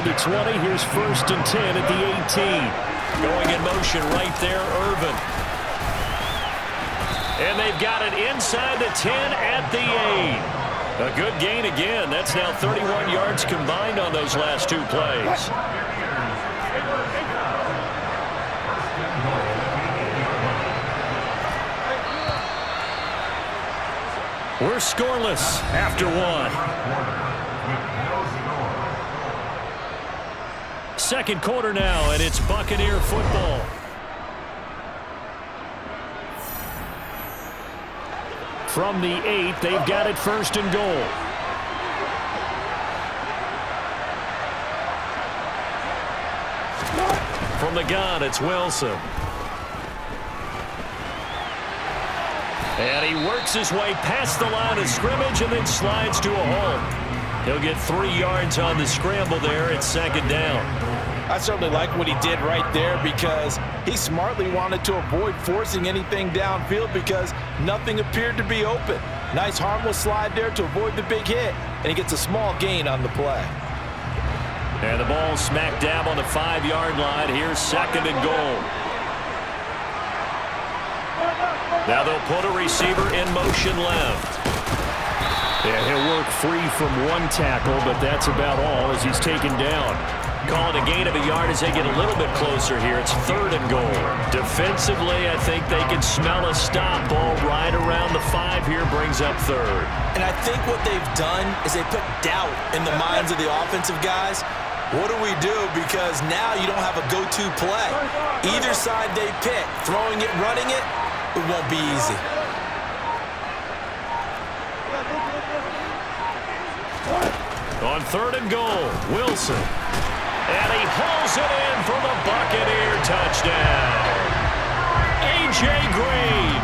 the 20. Here's 1st and 10 at the 18. Going in motion right there, Irvin. And they've got it inside the 10 at the 8. A good gain again. That's now 31 yards combined on those last 2 plays. We're scoreless after 1. Second quarter now, and it's Buccaneer football. From the 8, they've got it 1st and goal. From the gun, it's Wilson. And he works his way past the line of scrimmage and then slides to a hole. He'll get 3 yards on the scramble there. It's 2nd down. I certainly like what he did right there because he smartly wanted to avoid forcing anything downfield because nothing appeared to be open. Nice harmless slide there to avoid the big hit, and he gets a small gain on the play. And the ball smack dab on the 5-yard line. Here's 2nd and goal. Now they'll put a receiver in motion left. Yeah, he'll work free from 1 tackle, but that's about all as he's taken down. Call it a gain of a yard as they get a little bit closer here. It's 3rd and goal. Defensively, I think they can smell a stop. Ball right around the 5 here, brings up 3rd. And I think what they've done is they put doubt in the minds of the offensive guys. What do we do? Because now you don't have a go-to play. Either side they pick, throwing it, running it, it won't be easy. On 3rd and goal, Wilson. And he hauls it in for the Buccaneer touchdown. A.J. Green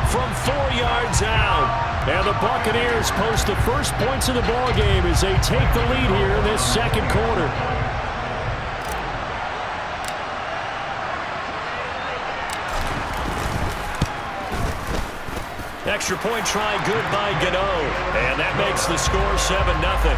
from 4 yards out. And the Buccaneers post the first points of the ball game as they take the lead here in this 2nd quarter. Extra point try good by Gano. And that makes the score 7-0.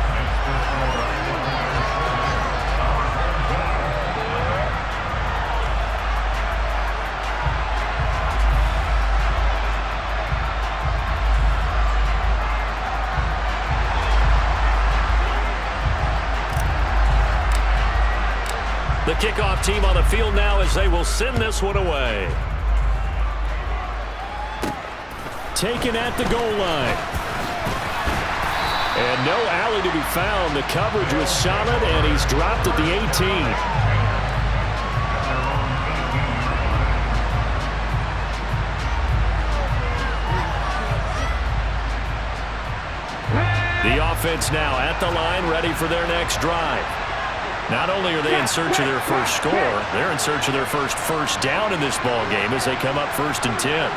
The kickoff team on the field now as they will send this one away. Taken at the goal line. And no alley to be found. The coverage was solid, and he's dropped at the 18. The offense now at the line, ready for their next drive. Not only are they in search of their first score, they're in search of their first down in this ball game as they come up 1st and 10.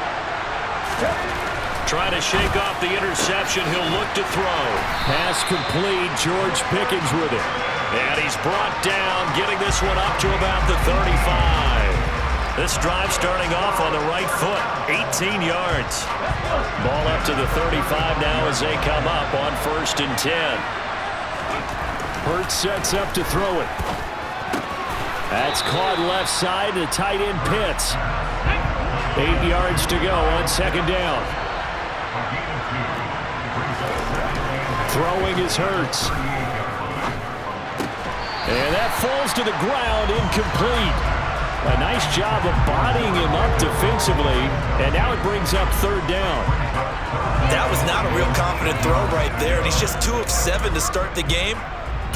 Trying to shake off the interception. He'll look to throw. Pass complete. George Pickens with it. And he's brought down, getting this one up to about the 35. This drive starting off on the right foot. 18 yards. Ball up to the 35 now as they come up on 1st and 10. Hurts sets up to throw it. That's caught left side. The tight end Pitts. 8 yards to go on 2nd down. Throwing is Hurts. And that falls to the ground, incomplete. A nice job of bodying him up defensively, and now it brings up 3rd down. That was not a real confident throw right there, and he's just 2 of 7 to start the game.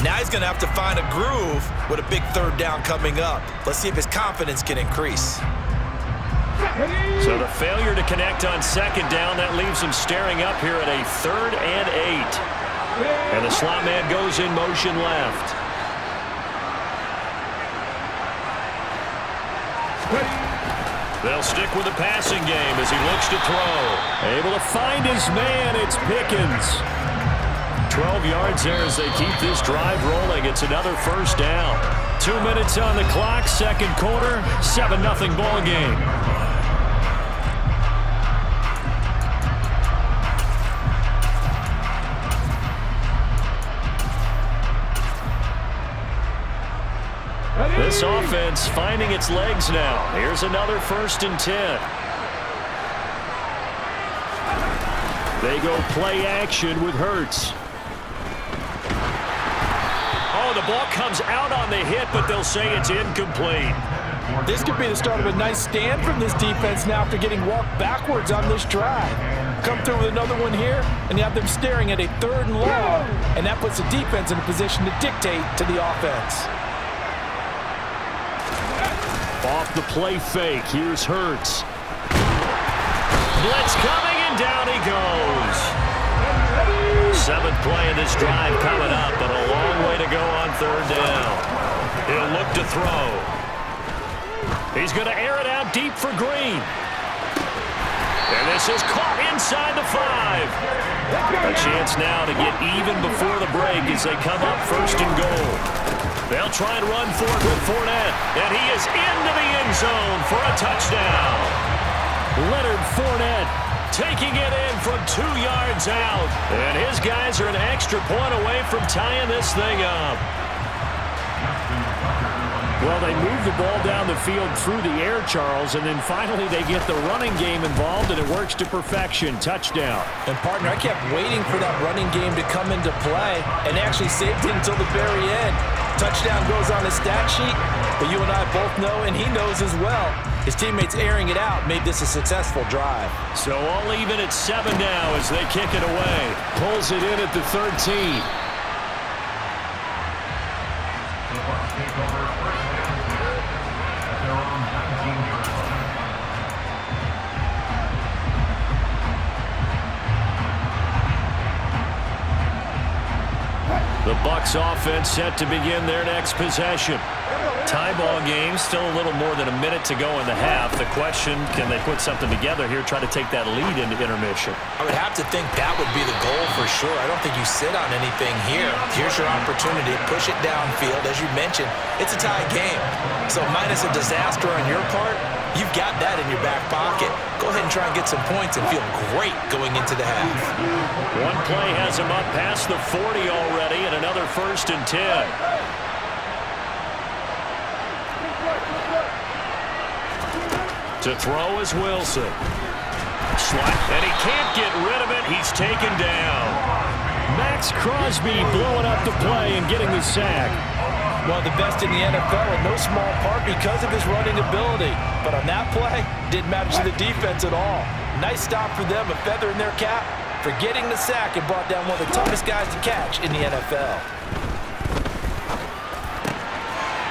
Now he's going to have to find a groove with a big 3rd down coming up. Let's see if his confidence can increase. So the failure to connect on 2nd down, that leaves him staring up here at a 3rd and 8. And the slot man goes in motion left. They'll stick with the passing game as he looks to throw. Able to find his man. It's Pickens. 12 yards there as they keep this drive rolling. It's another 1st down. 2 minutes on the clock, 2nd quarter, 7-0 ball game. This offense finding its legs now. Here's another 1st and 10. They go play action with Hurts. Oh, the ball comes out on the hit, but they'll say it's incomplete. This could be the start of a nice stand from this defense now after getting walked backwards on this drive. Come through with another one here, and you have them staring at a 3rd and long, and that puts the defense in a position to dictate to the offense. Off the play fake, here's Hurts. Blitz coming, and down he goes. 7th play of this drive coming up, but a long way to go on 3rd down. He'll look to throw. He's going to air it out deep for Green. And this is caught inside the 5. A chance now to get even before the break as they come up 1st and goal. They'll try and run for it with Fournette. And he is into the end zone for a touchdown. Leonard Fournette taking it in from 2 yards out. And his guys are an extra point away from tying this thing up. Well, they move the ball down the field through the air, Charles, and then finally they get the running game involved, and it works to perfection. Touchdown. And, partner, I kept waiting for that running game to come into play, and they actually saved it until the very end. Touchdown goes on the stat sheet, but you and I both know, and he knows as well, his teammates airing it out made this a successful drive. So all even at 7 now as they kick it away. Pulls it in at the 13. The Bucs offense set to begin their next possession. Tie ball game, still a little more than a minute to go in the half. The question, can they put something together here, try to take that lead into intermission? I would have to think that would be the goal for sure. I don't think you sit on anything here. Here's your opportunity. Push it downfield. As you mentioned, it's a tie game. So minus a disaster on your part, you've got that in your back pocket. Go ahead and try and get some points and feel great going into the half. One play has him up past the 40 already, and another 1st and 10. To throw is Wilson. Slot, and he can't get rid of it. He's taken down. Max Crosby blowing up the play and getting the sack. One of the best in the NFL in no small part because of his running ability. But on that play, didn't matter to the defense at all. Nice stop for them, a feather in their cap for getting the sack and brought down one of the toughest guys to catch in the NFL.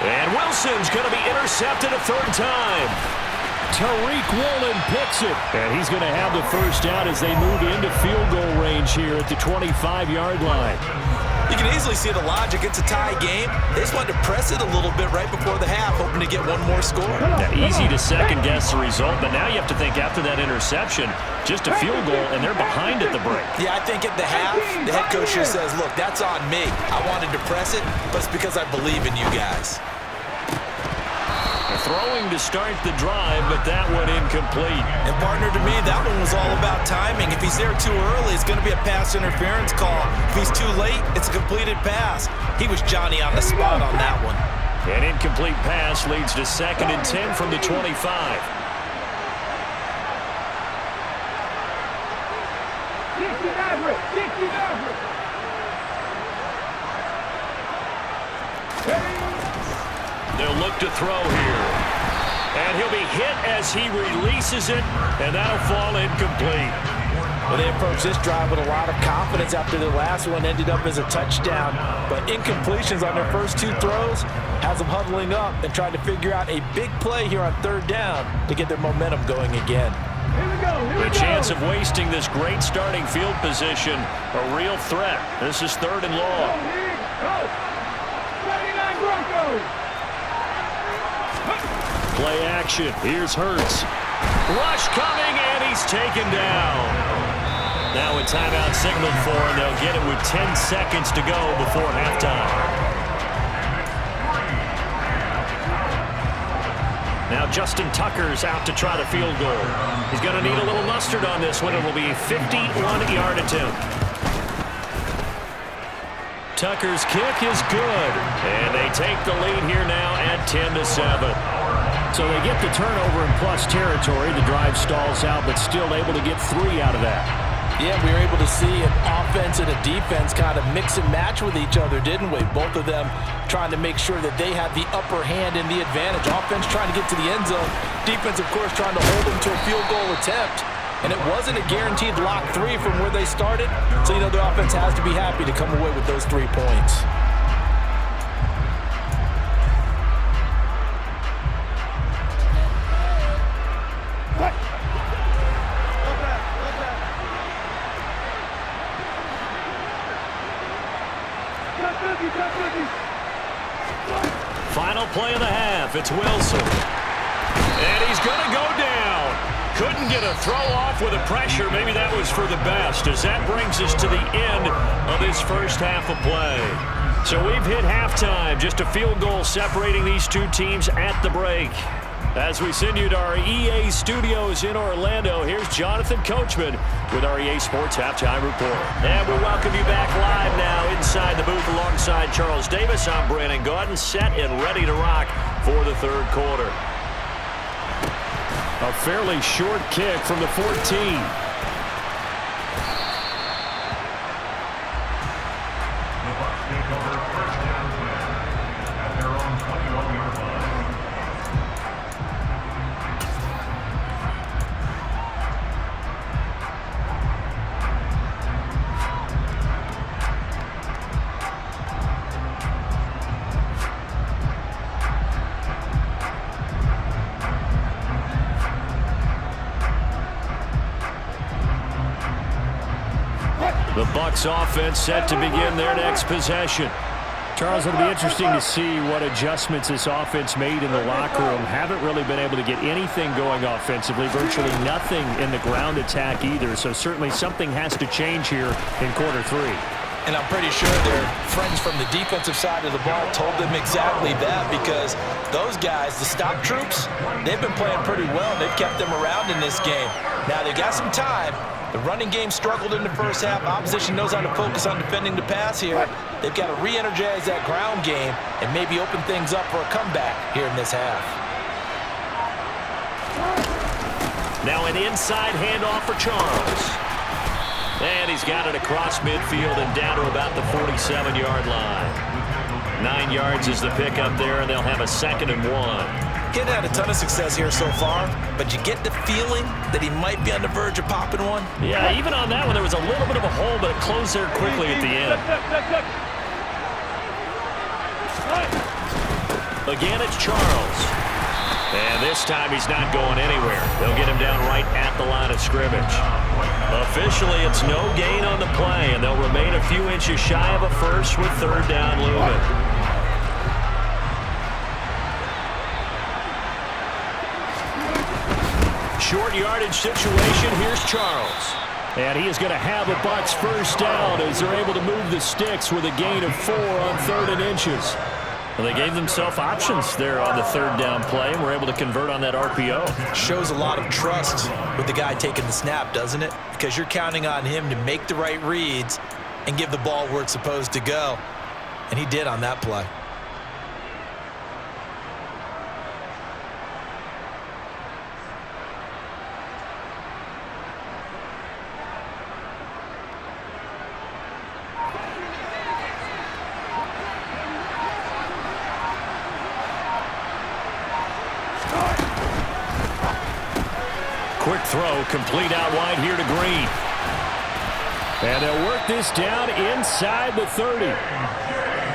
And Wilson's going to be intercepted a 3rd time. Tariq Woolen picks it, and he's going to have the 1st down as they move into field goal range here at the 25-yard line. You can easily see the logic. It's a tie game. They just wanted to press it a little bit right before the half, hoping to get one more score. Now, easy to second-guess the result, but now you have to think after that interception, just a field goal, and they're behind at the break. Yeah, I think at the half, the head coach just says, look, that's on me. I wanted to press it, but it's because I believe in you guys. Throwing to start the drive, but that one incomplete. And, partner, to me, that one was all about timing. If he's there too early, it's going to be a pass interference call. If he's too late, it's a completed pass. He was Johnny on the spot on that one. An incomplete pass leads to 2nd and 10 from the 25. They'll look to throw here. And he'll be hit as he releases it, and that'll fall incomplete. Well, they approached this drive with a lot of confidence after the last one ended up as a touchdown. But incompletions on their first 2 throws has them huddling up and trying to figure out a big play here on 3rd down to get their momentum going again. The chance of wasting this great starting field position, a real threat. This is 3rd and long. Play action. Here's Hurts. Rush coming, and he's taken down. Now a timeout signaled for, and they'll get it with 10 seconds to go before halftime. Now Justin Tucker's out to try the field goal. He's going to need a little mustard on this one. It will be a 51-yard attempt. Tucker's kick is good. And they take the lead here now at 10-7. So they get the turnover in plus territory. The drive stalls out, but still able to get 3 out of that. Yeah, we were able to see an offense and a defense kind of mix and match with each other, didn't we? Both of them trying to make sure that they have the upper hand and the advantage. Offense trying to get to the end zone. Defense, of course, trying to hold them to a field goal attempt. And it wasn't a guaranteed lock 3 from where they started. So, you know, the offense has to be happy to come away with those 3 points. Final play of the half. It's Wilson. And he's going to go down. Couldn't get a throw off with the pressure. Maybe that was for the best, as that brings us to the end of this first half of play. So we've hit halftime. Just a field goal separating these two teams at the break. As we send you to our EA studios in Orlando, here's Jonathan Coachman with our EA Sports Halftime Report. And we welcome you back live now inside the booth alongside Charles Davis. I'm Brandon Gaudin, set and ready to rock for the third quarter. A fairly short kick from the 14. The Bucs offense set to begin their next possession. Charles, it'll be interesting to see what adjustments this offense made in the locker room. Haven't really been able to get anything going offensively, virtually nothing in the ground attack either. So certainly something has to change here in quarter 3. And I'm pretty sure their friends from the defensive side of the ball told them exactly that, because those guys, the stop troops, they've been playing pretty well. They've kept them around in this game. Now they've got some time. The running game struggled in the first half. Opposition knows how to focus on defending the pass here. They've got to re-energize that ground game and maybe open things up for a comeback here in this half. Now an inside handoff for Charles. And he's got it across midfield and down to about the 47-yard line. 9 yards is the pickup there, and they'll have a 2nd and 1. Getting had a ton of success here so far, but you get the feeling that he might be on the verge of popping one. Yeah, even on that one, there was a little bit of a hole, but it closed there quickly at the end. Again, it's Charles. And this time he's not going anywhere. They'll get him down right at the line of scrimmage. Officially, it's no gain on the play, and they'll remain a few inches shy of a first with 3rd down looming. Short yardage situation. Here's Charles. And he is going to have a Bucs first down as they're able to move the sticks with a gain of 4 on 3rd and inches. Well, they gave themselves options there on the 3rd down play and were able to convert on that RPO. Shows a lot of trust with the guy taking the snap, doesn't it? Because you're counting on him to make the right reads and give the ball where it's supposed to go. And he did on that play. Quick throw, complete out wide here to Green. And they'll work this down inside the 30.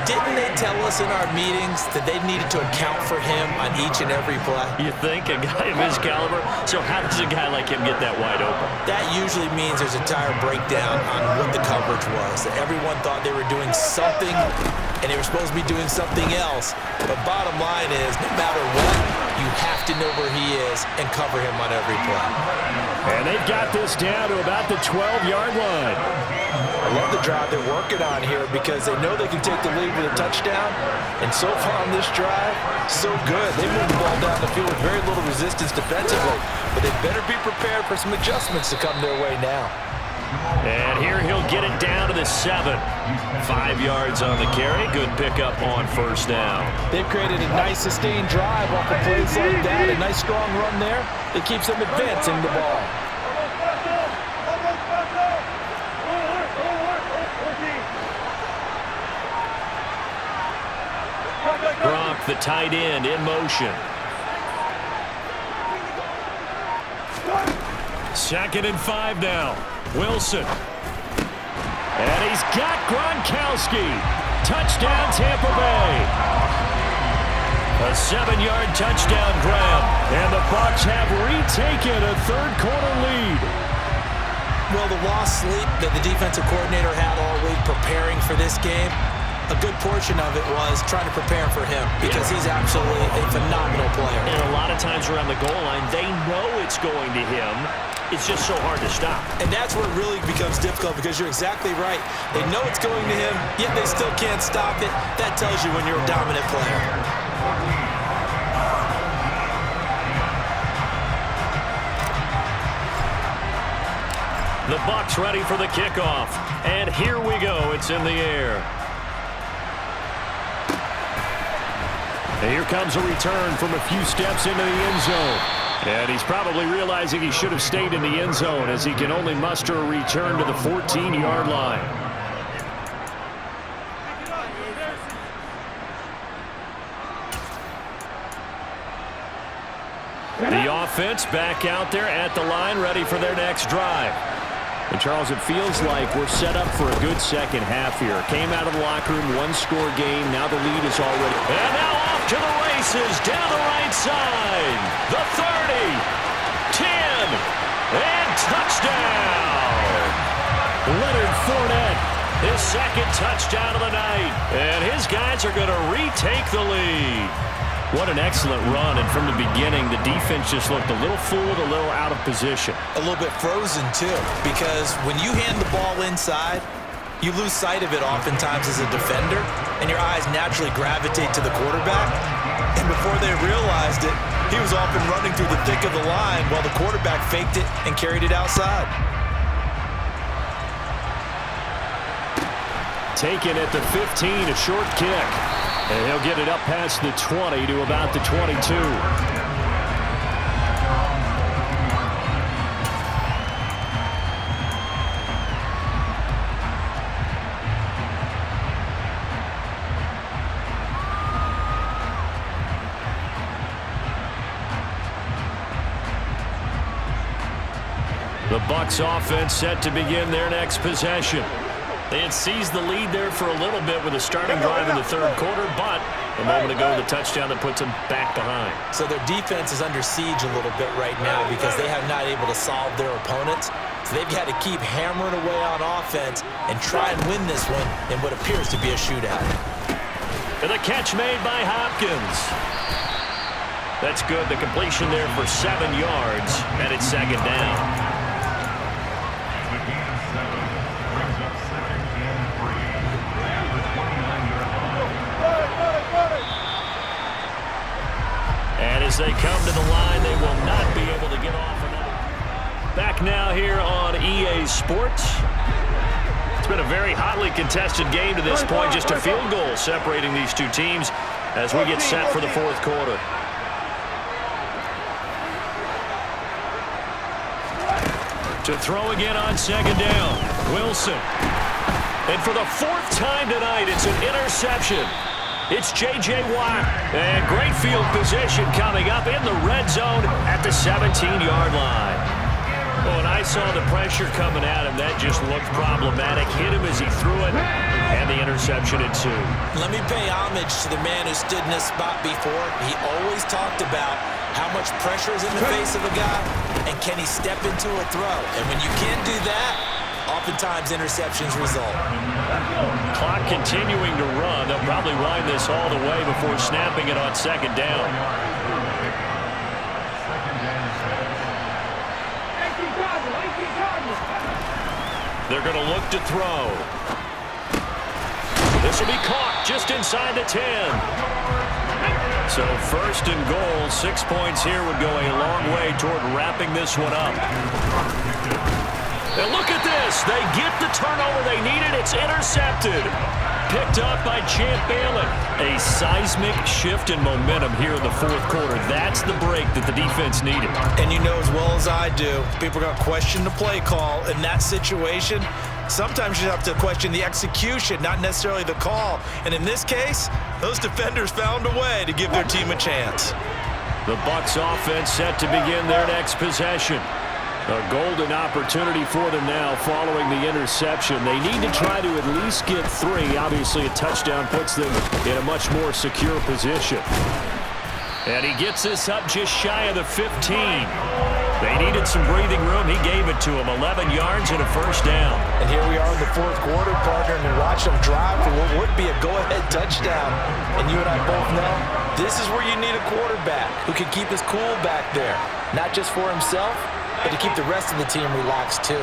Didn't they tell us in our meetings that they needed to account for him on each and every play? You think? A guy of his caliber? So how does a guy like him get that wide open? That usually means there's a tire breakdown on what the coverage was. That everyone thought they were doing something, and they were supposed to be doing something else. But bottom line is, no matter what, you have to know where he is and cover him on every play. And they've got this down to about the 12-yard line. I love the drive they're working on here because they know they can take the lead with a touchdown. And so far on this drive, so good. They moved the ball down the field with very little resistance defensively. But they better be prepared for some adjustments to come their way now. And here he'll get it down to the 7. 5 yards on the carry. Good pickup on first down. They've created a nice sustained drive off of plays like that. A nice strong run there. It keeps them advancing the ball. Gronk, the tight end, in motion. 2nd and 5 now. Wilson. And he's got Gronkowski. Touchdown, Tampa Bay. A 7-yard touchdown grab. And the Bucs have retaken a third-quarter lead. Well, the lost sleep that the defensive coordinator had all week preparing for this game, a good portion of it was trying to prepare for him because he's absolutely a phenomenal player. And a lot of times around the goal line, they know it's going to him. It's just so hard to stop. And that's where it really becomes difficult because you're exactly right. They know it's going to him, yet they still can't stop it. That tells you when you're a dominant player. The Bucs ready for the kickoff. And here we go. It's in the air. And here comes a return from a few steps into the end zone. And he's probably realizing he should have stayed in the end zone as he can only muster a return to the 14-yard line. The offense back out there at the line, ready for their next drive. And, Charles, it feels like we're set up for a good second half here. Came out of the locker room, one-score game. Now the lead is already... And now off to the races, down the right side. The 30, 10, and touchdown. Leonard Fournette. His 2nd touchdown of the night. And his guys are going to retake the lead. What an excellent run, and from the beginning, the defense just looked a little fooled, a little out of position. A little bit frozen, too, because when you hand the ball inside, you lose sight of it oftentimes as a defender, and your eyes naturally gravitate to the quarterback. And before they realized it, he was off and running through the thick of the line while the quarterback faked it and carried it outside. Taken at the 15, a short kick. And he'll get it up past the 20 to about the 22. The Bucs offense set to begin their next possession. They had seized the lead there for a little bit with a starting drive in the third quarter, but a moment ago, the touchdown that puts them back behind. So their defense is under siege a little bit right now because they have not able to solve their opponents. So they've got to keep hammering away on offense and try and win this one in what appears to be a shootout. And the catch made by Hopkins. That's good. The completion there for 7 yards, and it's 2nd down. As they come to the line, they will not be able to get off another. Back now here on EA Sports. It's been a very hotly contested game to this point. Just a field goal separating these two teams as we get set for the fourth quarter. To throw again on 2nd down. Wilson. And for the 4th time tonight, it's an interception. It's J.J. Watt, and great field position coming up in the red zone at the 17-yard line. Oh, and I saw the pressure coming at him. That just looked problematic. Hit him as he threw it, and the interception ensued. Let me pay homage to the man who stood in this spot before. He always talked about how much pressure is in the face of a guy, and can he step into a throw. And when you can't do that, oftentimes interceptions result. Clock continuing to run. They'll probably wind this all the way before snapping it on 2nd down. They're going to look to throw. This will be caught just inside the 10. So 1st and goal, 6 points here would go a long way toward wrapping this one up. And look at this. They get the turnover they needed. It's intercepted. Picked up by Champ Bailey. A seismic shift in momentum here in the fourth quarter. That's the break that the defense needed. And you know as well as I do, people are going to question the play call in that situation. Sometimes you have to question the execution, not necessarily the call. And in this case, those defenders found a way to give their team a chance. The Bucs offense set to begin their next possession. A golden opportunity for them now following the interception. They need to try to at least get 3. Obviously, a touchdown puts them in a much more secure position. And he gets this up just shy of the 15. They needed some breathing room. He gave it to him. 11 yards and a first down. And here we are in the fourth quarter, partner, and we watch them drive for what would be a go-ahead touchdown. And you and I both know this is where you need a quarterback who can keep his cool back there, not just for himself, but to keep the rest of the team relaxed too.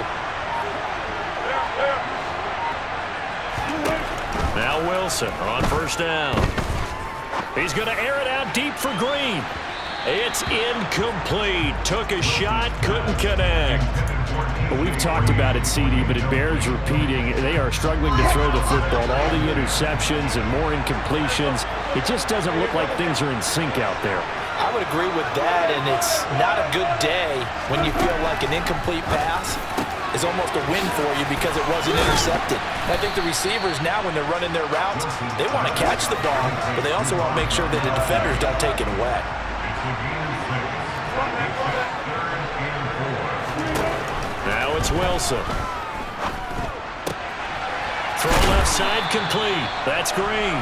Now Wilson on first down. He's going to air it out deep for Green. It's incomplete. Took a shot, couldn't connect. Well, we've talked about it, CD, but it bears repeating. They are struggling to throw the football. All the interceptions and more incompletions. It just doesn't look like things are in sync out there. I would agree with that, and it's not a good day when you feel like an incomplete pass is almost a win for you because it wasn't intercepted. And I think the receivers now, when they're running their routes, they want to catch the ball, but they also want to make sure that the defenders don't take it away. Now it's Wilson. Throw left side complete. That's Green.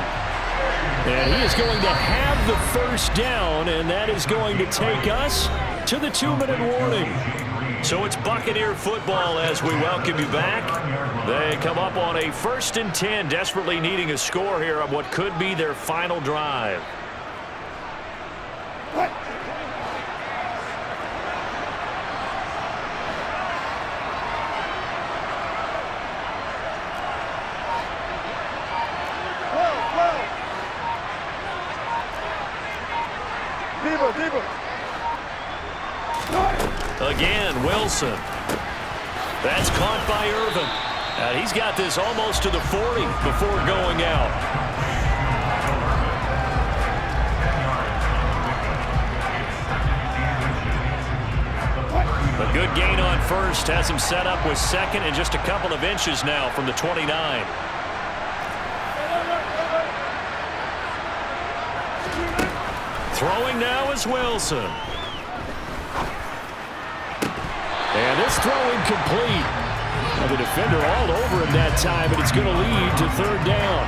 And he is going to have the first down, and that is going to take us to the 2-minute warning. So it's Buccaneer football as we welcome you back. They come up on a 1st and 10, desperately needing a score here on what could be their final drive. Again, Wilson. That's caught by Irvin. He's got this almost to the 40 before going out. A good gain on first has him set up with second and just a couple of inches now from the 29. Throwing now is Wilson. And this throw incomplete. Well, the defender all over him that time, but it's going to lead to 3rd down.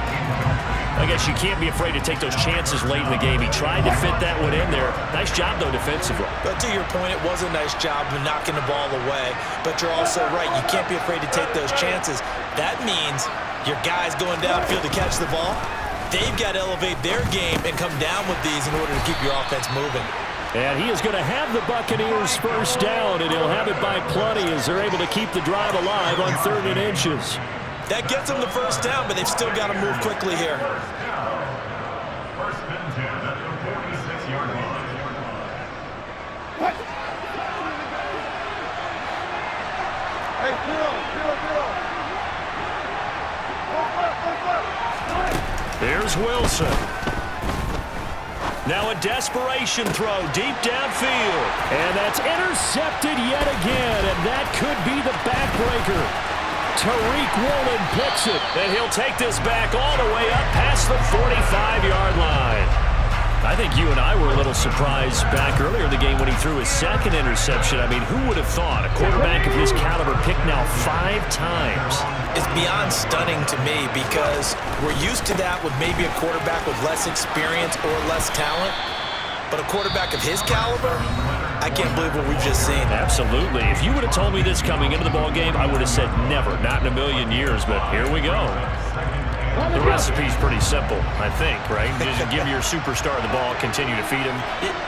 I guess you can't be afraid to take those chances late in the game. He tried to fit that one in there. Nice job, though, defensively. But to your point, it was a nice job of knocking the ball away. But you're also right. You can't be afraid to take those chances. That means your guys going downfield to catch the ball, they've got to elevate their game and come down with these in order to keep your offense moving. And he is going to have the Buccaneers first down, and he'll have it by plenty as they're able to keep the drive alive on 3rd and inches. That gets them the first down, but they've still got to move quickly here. First and 10 at the 46-yard line. Hey, Here's Wilson. Now a desperation throw deep downfield. And that's intercepted yet again, and that could be the backbreaker. Tariq Woolen picks it. And he'll take this back all the way up past the 45-yard line. I think you and I were a little surprised back earlier in the game when he threw his second interception. I mean, who would have thought a quarterback of his caliber picked now 5 times? It's beyond stunning to me because we're used to that with maybe a quarterback with less experience or less talent. But a quarterback of his caliber, I can't believe what we've just seen. Absolutely. If you would have told me this coming into the ball game, I would have said never, not in a million years. But here we go. The recipe's pretty simple, I think, right? Just give your superstar the ball, continue to feed him.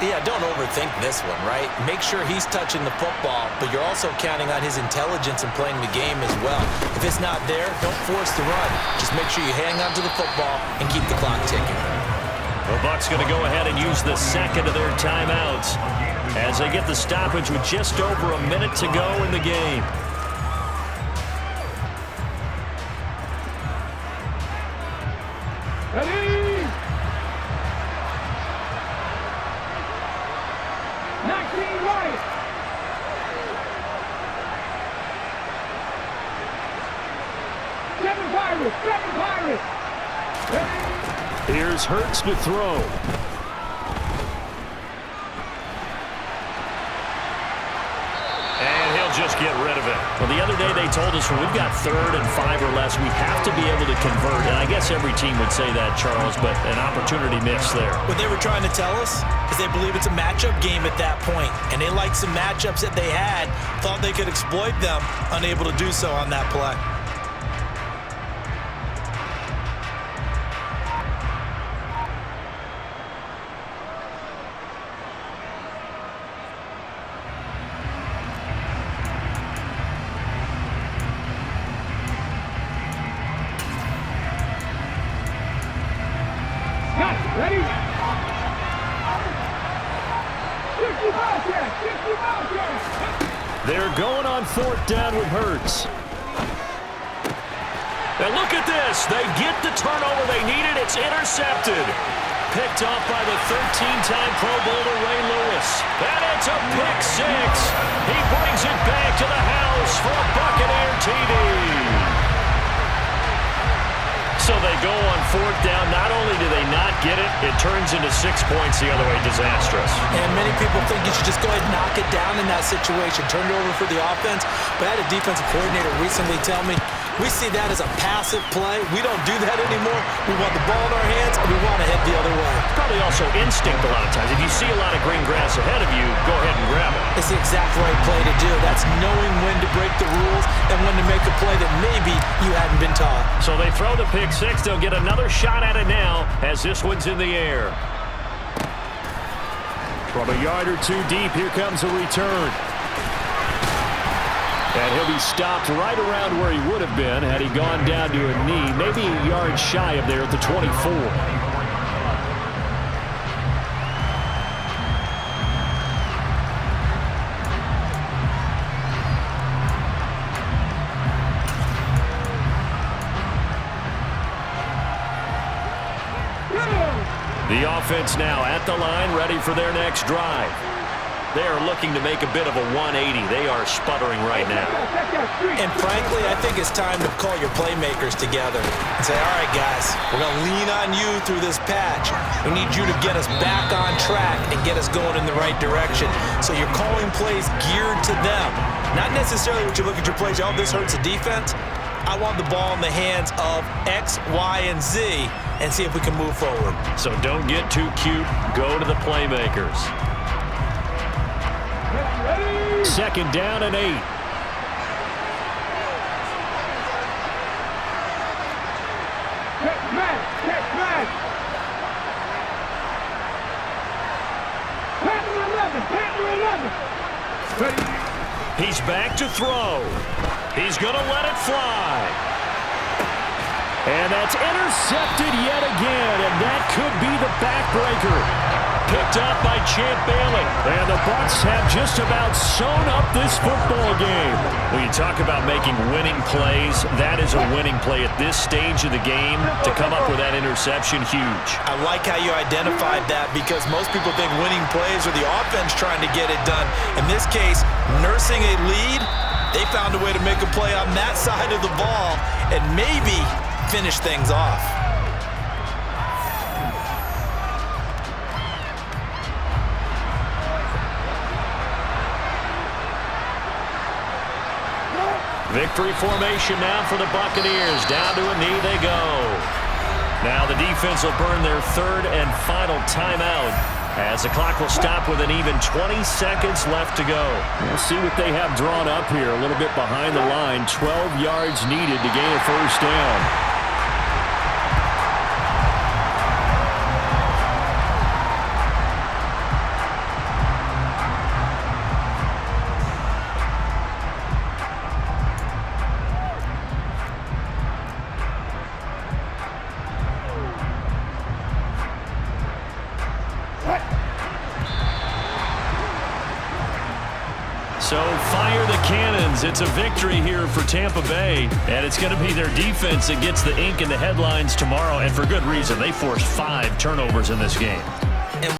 Yeah, don't overthink this one, right? Make sure he's touching the football, but you're also counting on his intelligence in playing the game as well. If it's not there, don't force the run. Just make sure you hang on to the football and keep the clock ticking. The Bucs going to go ahead and use the second of their timeouts as they get the stoppage with just over a minute to go in the game. Here's Hurts to throw. And he'll just get rid of it. Well, the other day they told us when we've got 3rd and 5 or less, we have to be able to convert. And I guess every team would say that, Charles, but an opportunity missed there. What they were trying to tell us is they believe it's a matchup game at that point, and they liked some matchups that they had, thought they could exploit them, unable to do so on that play. They're going on 4th down with Hurts. And look at this. They get the turnover they needed. It's intercepted. Picked off by the 13-time Pro Bowler Ray Lewis. And it's a pick 6. He brings it back to the house for a Buccaneer TD. So they go on 4th down. Not only do they not get it, it turns into 6 points the other way. Disastrous. And many people think you should just go ahead and knock it down in that situation. Turn it over for the offense. But I had a defensive coordinator recently tell me, we see that as a passive play. We don't do that anymore. We want the ball in our hands, and we want to head the other way. Probably also instinct a lot of times. If you see a lot of green grass ahead of you, go ahead and grab it. It's the exact right play to do. That's knowing when to break the rules and when to make a play that maybe you hadn't been taught. So they throw the pick 6. They'll get another shot at it now as this one's in the air. From a yard or 2 deep, here comes a return. And he'll be stopped right around where he would have been had he gone down to a knee, maybe a yard shy of there at the 24. The offense now at the line, ready for their next drive. They are looking to make a bit of a 180. They are sputtering right now. And frankly, I think it's time to call your playmakers together and say, all right, guys, we're going to lean on you through this patch. We need you to get us back on track and get us going in the right direction. So you're calling plays geared to them. Not necessarily what you look at your plays, oh, this hurts the defense. I want the ball in the hands of X, Y, and Z and see if we can move forward. So don't get too cute. Go to the playmakers. 2nd down and 8. He's back to throw. He's going to let it fly. And that's intercepted yet again, and that could be the backbreaker. Picked up by Champ Bailey. And the Bucs have just about sewn up this football game. When you talk about making winning plays, that is a winning play at this stage of the game. To come up with that interception, huge. I like how you identified that because most people think winning plays are the offense trying to get it done. In this case, nursing a lead, they found a way to make a play on that side of the ball and maybe finish things off. Victory formation now for the Buccaneers. Down to a knee they go. Now the defense will burn their 3rd and final timeout as the clock will stop with an even 20 seconds left to go. We'll see what they have drawn up here. A little bit behind the line. 12 yards needed to gain a 1st down. So fire the cannons. It's a victory here for Tampa Bay. And it's going to be their defense that gets the ink in the headlines tomorrow. And for good reason. They forced 5 turnovers in this game.